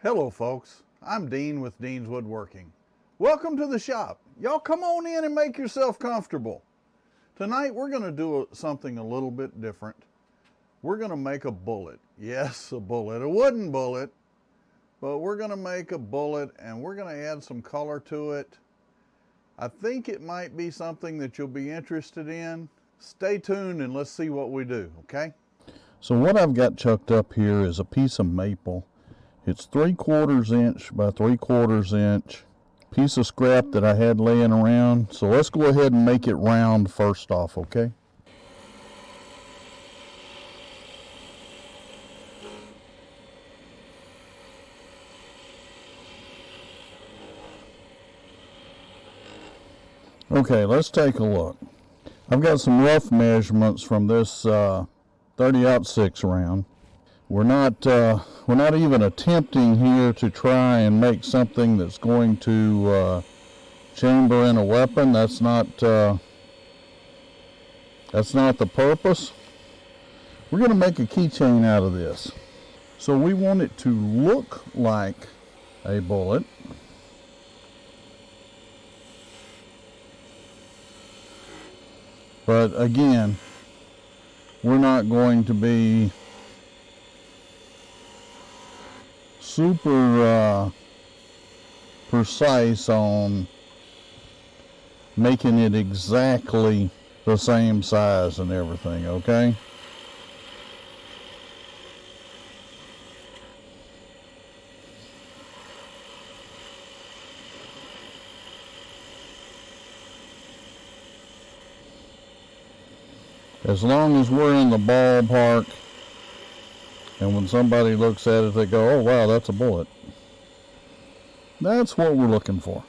Hello folks, I'm Dean with Dean's Woodworking. Welcome to the shop. Y'all come on in and make yourself comfortable. Tonight we're going to do something a little bit different. We're going to make a bullet. Yes, a bullet, a wooden bullet, but we're going to make a bullet and we're going to add some color to it. I think it might be something that you'll be interested in. Stay tuned and let's see what we do, okay? So what I've got chucked up here is a piece of maple. It's 3/4 inch by 3/4 inch piece of scrap that I had laying around. So let's go ahead and make it round first off, okay? Okay, let's take a look. I've got some rough measurements from this 30-06 round. We're not even attempting here to try and make something that's going to chamber in a weapon. That's not the purpose. We're going to make a keychain out of this. So we want it to look like a bullet. But again, we're not going to be super precise on making it exactly the same size and everything, okay? As long as we're in the ballpark, and when somebody looks at it, they go, oh wow, that's a bullet. That's what we're looking for.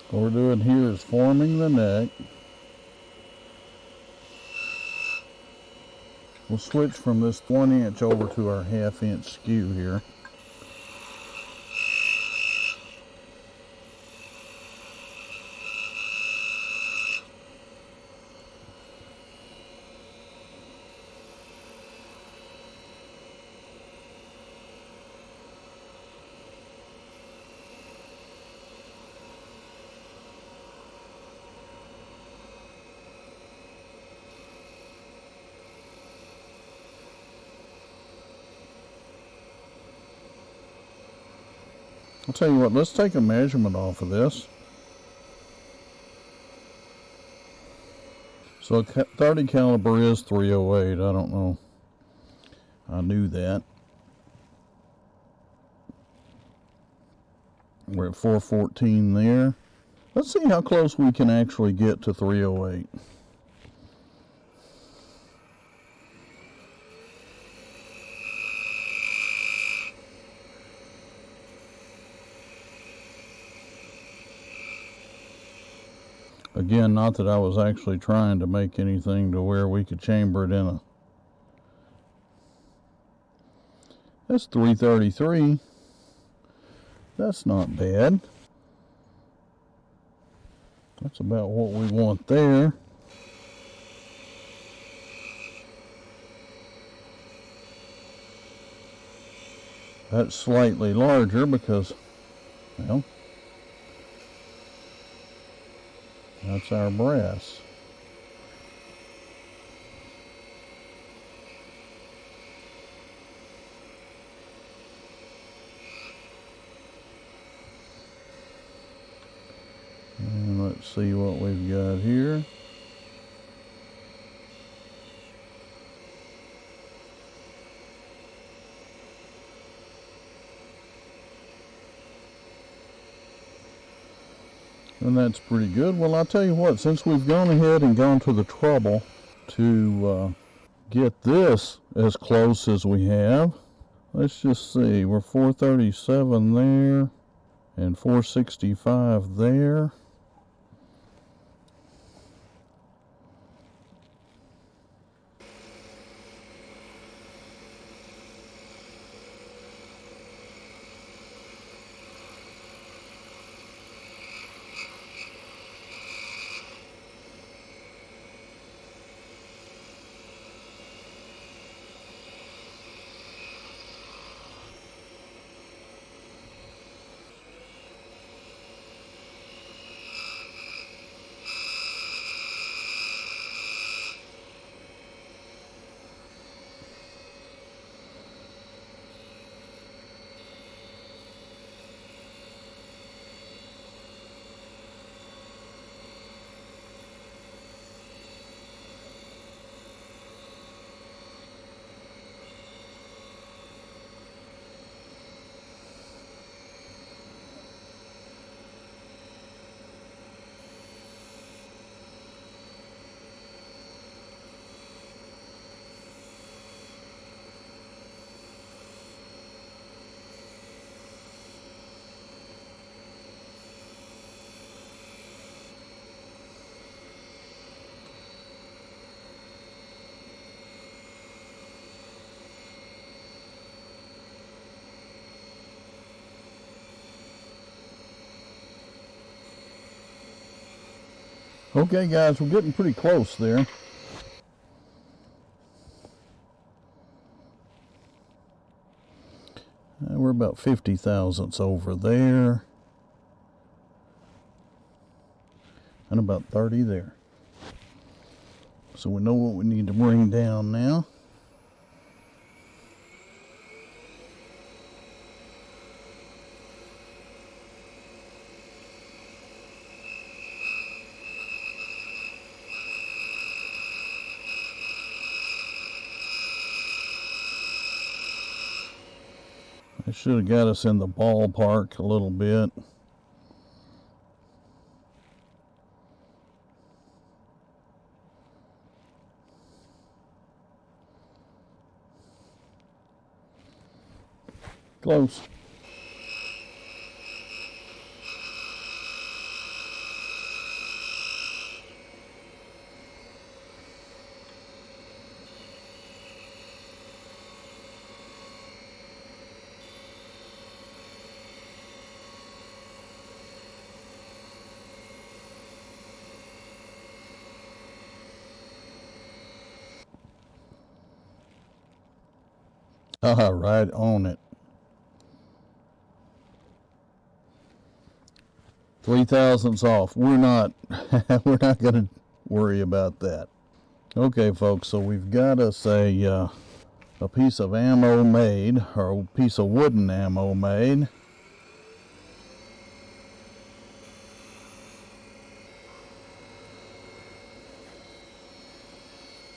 What we're doing here is forming the neck. We'll switch from this 1 inch over to our 1/2 inch skew here. I'll tell you what, let's take a measurement off of this. So 30 caliber is 308. I don't know. I knew that. We're at 414 there. Let's see how close we can actually get to 308. Again, not that I was actually trying to make anything to where we could chamber it in a... That's 333. That's not bad. That's about what we want there. That's slightly larger because, well, that's our brass. And let's see what we've got here. And that's pretty good. Well, I'll tell you what, since we've gone ahead and gone to the trouble to get this as close as we have, let's just see, we're 437 there. and 465 there. Okay guys, we're getting pretty close there. We're about 50 thousandths over there. And about 30 there. So we know what we need to bring down now. I should have got us in the ballpark a little bit. Close. Right on it. 3 thousandths off. We're not going to worry about that. Okay, folks. So we've got us a piece of ammo made, or a piece of wooden ammo made.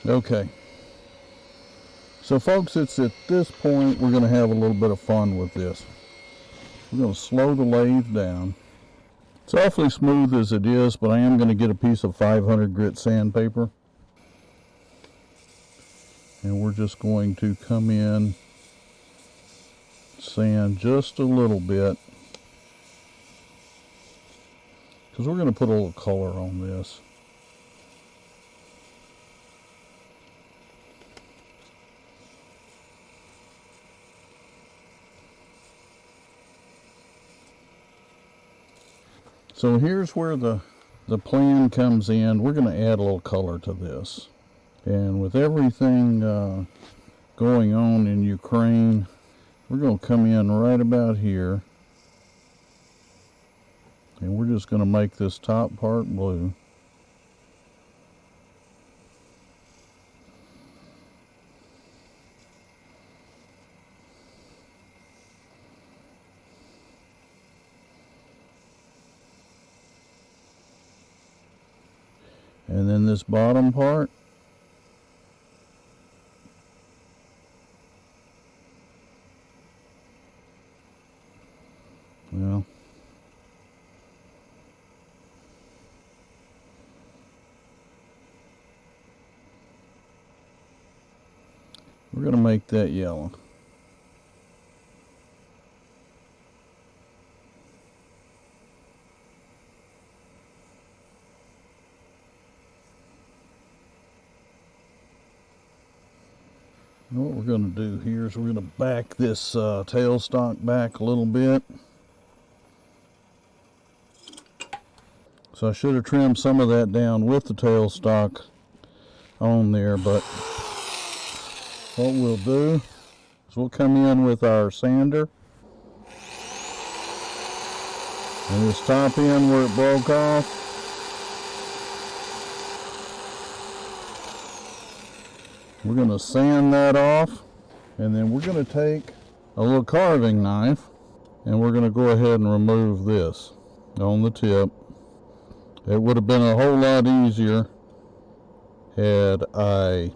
Okay. So folks, it's at this point we're going to have a little bit of fun with this. We're going to slow the lathe down. It's awfully smooth as it is, but I am going to get a piece of 500 grit sandpaper. And we're just going to come in, sand just a little bit. Because we're going to put a little color on this. So here's where the plan comes in. We're going to add a little color to this. And with everything going on in Ukraine, we're going to come in right about here. And we're just going to make this top part blue. And then this bottom part, well, we're going to make that yellow. What we're going to do here is we're going to back this tailstock back a little bit. So I should have trimmed some of that down with the tailstock on there, but what we'll do is we'll come in with our sander and this top end where it broke off. We're going to sand that off, and then we're going to take a little carving knife and we're going to go ahead and remove this on the tip. It would have been a whole lot easier had I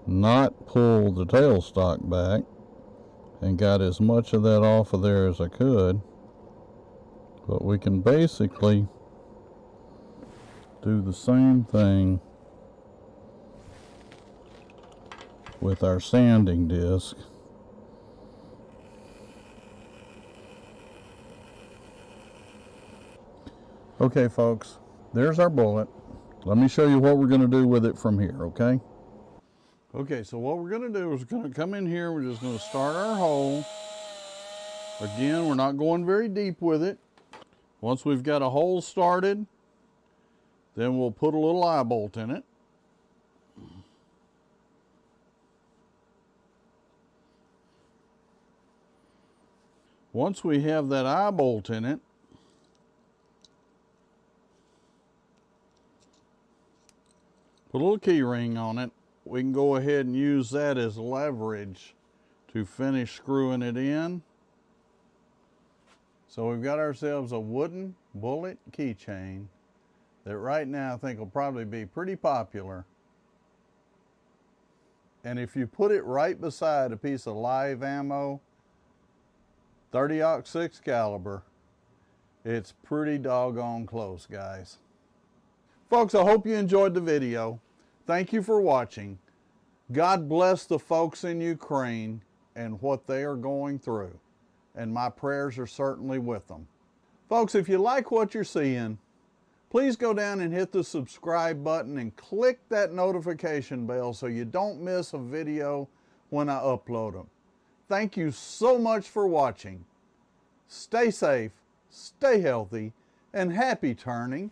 not pulled the tailstock back and got as much of that off of there as I could. But we can basically do the same thing with our sanding disc. Okay folks, there's our bullet. Let me show you what we're going to do with it from here, okay? Okay, so what we're going to do is we're going to come in here, we're just going to start our hole. Again, we're not going very deep with it. Once we've got a hole started, then we'll put a little eye bolt in it. Once we have that eye bolt in it, put a little key ring on it. We can go ahead and use that as leverage to finish screwing it in. So we've got ourselves a wooden bullet keychain that right now I think will probably be pretty popular. And if you put it right beside a piece of live ammo, 30-06 caliber, it's pretty doggone close, guys. Folks, I hope you enjoyed the video. Thank you for watching. God bless the folks in Ukraine and what they are going through. And my prayers are certainly with them. Folks, if you like what you're seeing, please go down and hit the subscribe button and click that notification bell so you don't miss a video when I upload them. Thank you so much for watching. Stay safe, stay healthy, and happy turning.